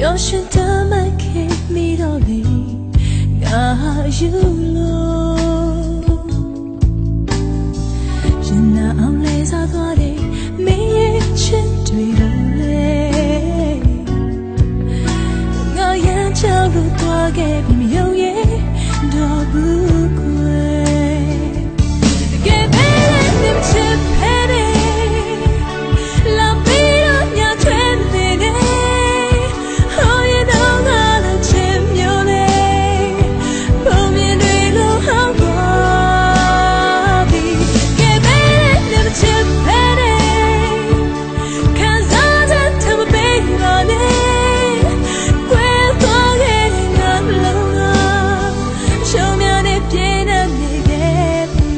表现的蛮给你道理，我有路。人那အောင်လဲစားသွားတယ်မင်းရဲ့ချစ်တွေလို့ငါရမ်းချလို့သွားခဲ့ပြီမယုံရဲ့တော့ဘူးကွယ်တကယ်ပဲနေချစ်ဖဲတယ်လာပြီးတော့ညချွဲနေတယ်ဟောရတော့ငါလည်းချစ်မျိုးလေပုံမြင်တွေလို့ဟောသွားပြီတကယ်ပဲနေချစ်ဖဲတယ်ခံစားချက်ထမပေးပါနဲ့ကွယ်သွားခဲ့တဲ့ငါလုံးကရှုံးမြနဲ့ပြင်းနေခဲ့ပြီ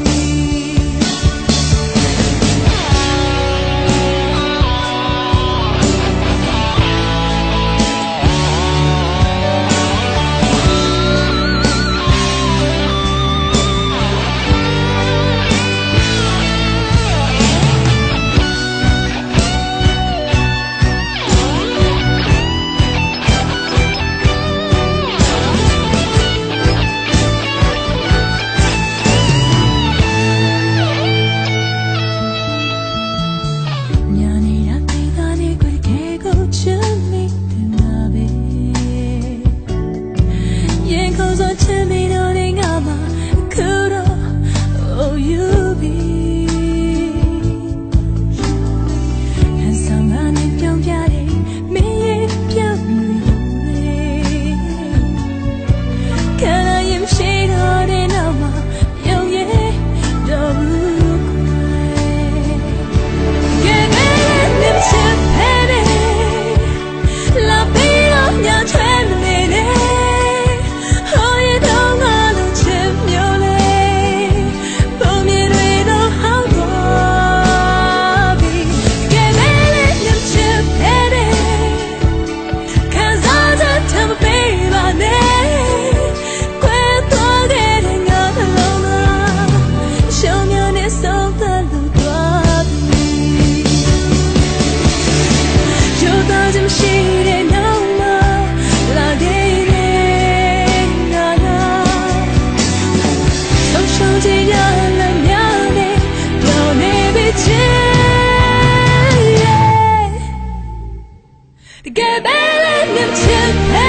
Get better than